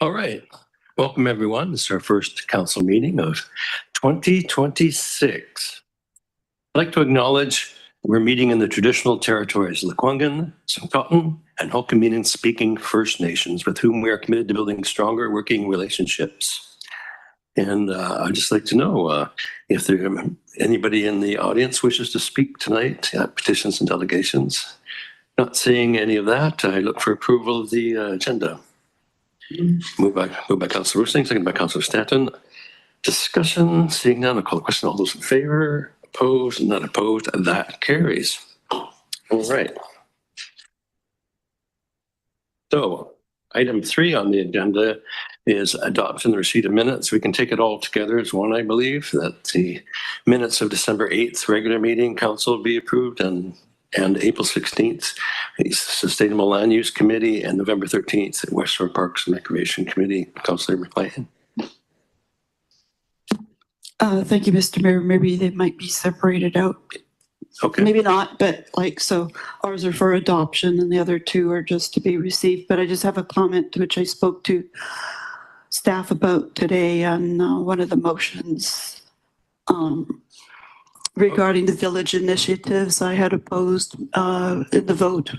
All right. Welcome, everyone. This is our first council meeting of 2026. I'd like to acknowledge we're meeting in the traditional territories of Lekwungen, Tsimshian, and Hulkaminam speaking First Nations, with whom we are committed to building stronger working relationships. And I'd just like to know if there anybody in the audience wishes to speak tonight at petitions and delegations. Not seeing any of that, I look for approval of the agenda. Moved by Councilor Roosling, seconded by Councilor Stanton. Discussion, seeing none, I'll call the question. All those in favor? Opposed? Not opposed? That carries. All right. So item 3 on the agenda is adoption and receipt of minutes. We can take it all together as one, I believe, that the minutes of December 8th regular meeting council be approved and April 16th, Sustainable Land Use Committee, and November 13th, West Shore Parks and Recreation Committee. Councillor McLean. Thank you, Mr. Mayor. Maybe they might be separated out. Okay. Maybe not, but so ours are for adoption and the other 2 are just to be received. But I just have a comment which I spoke to staff about today on one of the motions regarding the village initiatives. I had opposed in the vote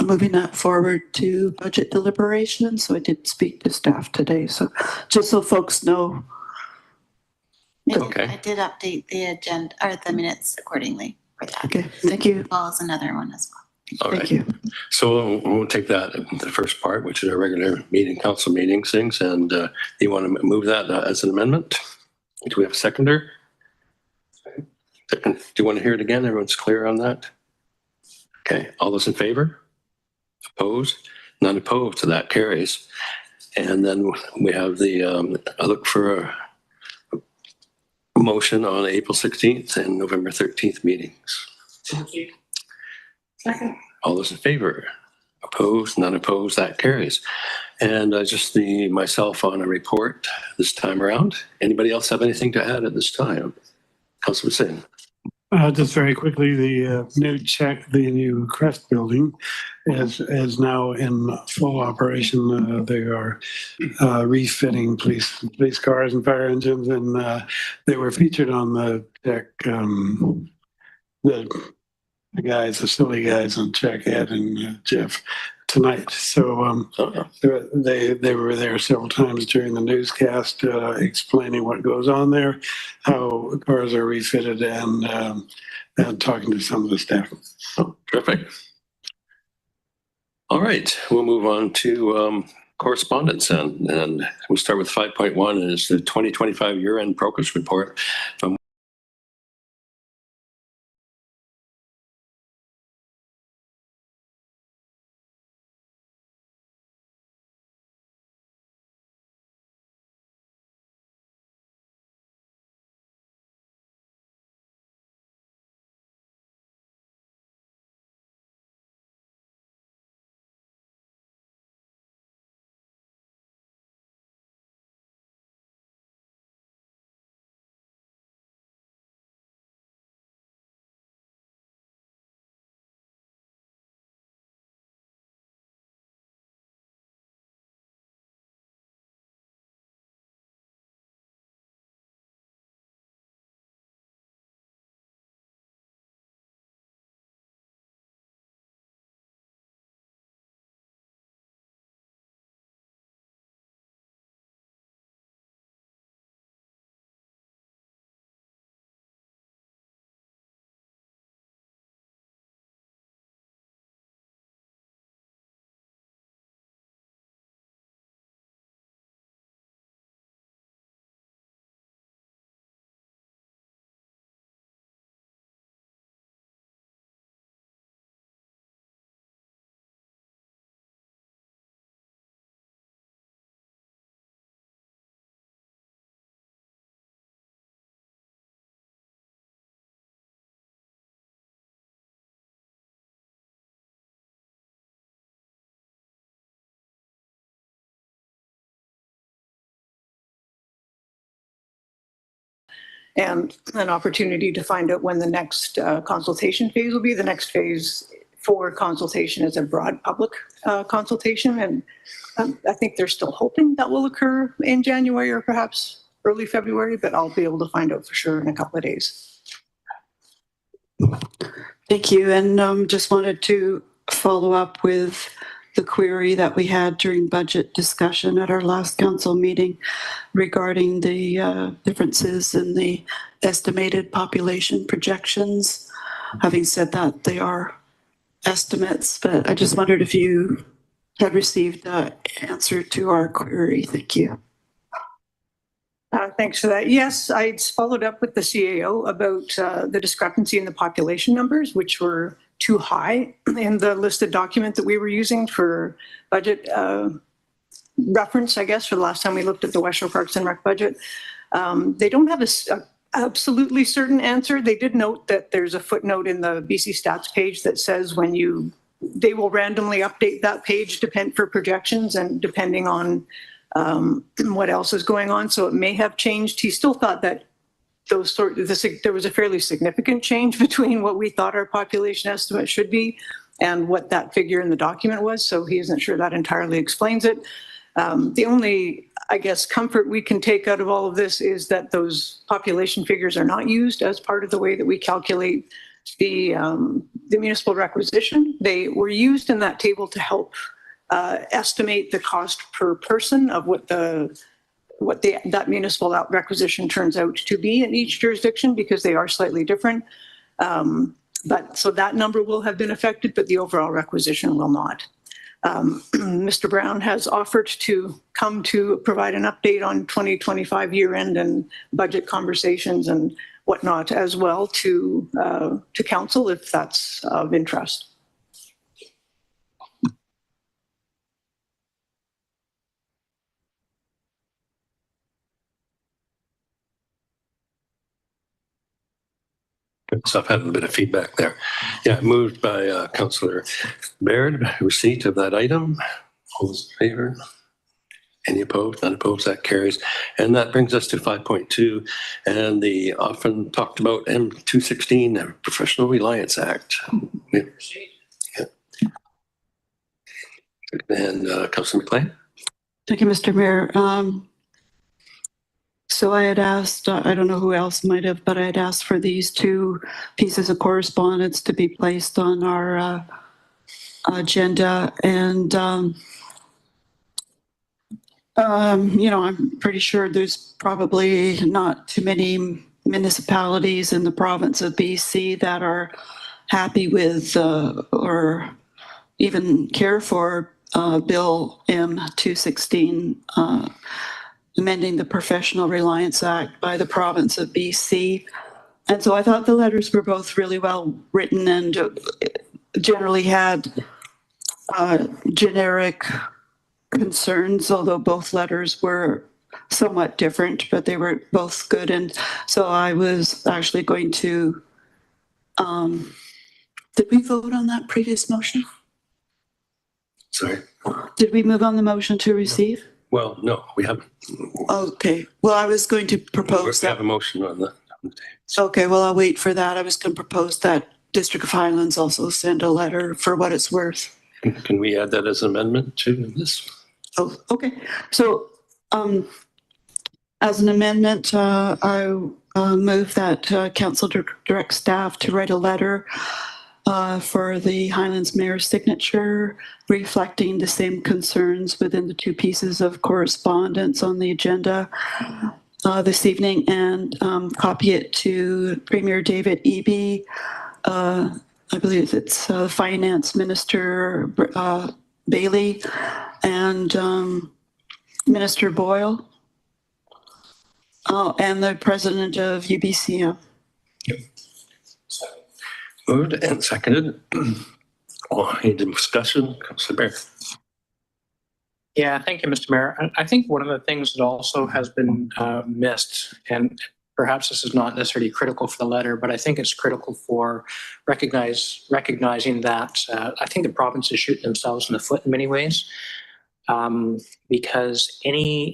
moving that forward to budget deliberation. So I did speak to staff today. So just so folks know. Okay. I did update the agenda or the minutes accordingly for that. Okay, thank you. As well as another one as well. All right. Thank you. So we'll take that, the first part, which is our regular meeting, council meetings, things, and you want to move that as an amendment? Do we have a seconder? Do you want to hear it again? Everyone's clear on that? Okay. All those in favor? Opposed? None opposed, so that carries. And then we have the, I look for a motion on April 16th and November 13th meetings. Thank you. Second. All those in favor? Opposed? None opposed, that carries. And just myself on a report this time around. Anybody else have anything to add at this time? Councilor Singh. Just very quickly, the new Crest building is now in full operation. They are refitting police cars and fire engines, and they were featured on the deck. The silly guys on Check, Ed and Jeff tonight. So they were there several times during the newscast explaining what goes on there, how cars are refitted, and talking to some of the staff. Oh, terrific. All we'll move on to correspondence, and we'll start with 5.1 is the 2025 year-end progress report from and an opportunity to find out when the next consultation phase will be. The next phase for consultation as a broad public consultation. And I think they're still hoping that will occur in January or perhaps early February, but I'll be able to find out for sure in a couple of days. Thank you. And just wanted to follow up with the query that we had during budget discussion at our last council meeting regarding the differences in the estimated population projections. Having said that, they are estimates, but I just wondered if you had received the answer to our query. Thank you. Thanks for that. Yes, I followed up with the CAO about the discrepancy in the population numbers, which were too high in the listed document that we were using for budget reference, I guess, for the last time we looked at the West Shore Parks and Rec budget. They don't have a absolutely certain answer. They did note that there's a footnote in the BC Stats page that says they will randomly update that page for projections and depending on what else is going on. So it may have changed. He still thought that there was a fairly significant change between what we thought our population estimate should be and what that figure in the document was. So he isn't sure that entirely explains it. The only, I guess, comfort we can take out of all of this is that those population figures are not used as part of the way that we calculate the municipal requisition. They were used in that table to help estimate the cost per person of what that municipal requisition turns out to be in each jurisdiction, because they are slightly different. But so that number will have been affected, but the overall requisition will not. Mr. Brown has offered to come to provide an update on 2025 year end and budget conversations and whatnot as well to council if that's of interest. So I've had a bit of feedback there. Yeah, moved by Councillor Baird, receipt of that item. All those in favor? Any opposed? None opposed, that carries. And that brings us to 5.2 and the often talked about M216, the Professional Reliance Act. Yeah. And Councillor McLean? Thank you, Mr. Mayor. So I had asked, I don't know who else might have, but I had asked for these two pieces of correspondence to be placed on our agenda. And, I'm pretty sure there's probably not too many municipalities in the province of BC that are happy with or even care for Bill M216, amending the Professional Reliance Act by the province of BC. And so I thought the letters were both really well written and generally had generic concerns, although both letters were somewhat different, but they were both good. And so I was actually going to, did we vote on that previous motion? Sorry. Did we move on the motion to receive? Well, no, we haven't. Okay. Well, I was going to propose We have that. a motion on the table. Okay, well, I'll wait for that. I was going to propose that District of Highlands also send a letter for what it's worth. Can we add that as an amendment to this? Oh, okay. So, as an amendment, I move that council direct staff to write a letter for the Highlands Mayor's signature, reflecting the same concerns within the two pieces of correspondence on the agenda this evening, and copy it to Premier David Eby. I believe it's Finance Minister Bailey and Minister Boyle. Oh, and the President of UBCM. Yep. Moved and seconded. Any discussion? Councillor Baird. Yeah, thank you, Mr. Mayor. I think one of the things that also has been missed, and perhaps this is not necessarily critical for the letter, but I think it's critical for recognizing that I think the provinces shoot themselves in the foot in many ways, because any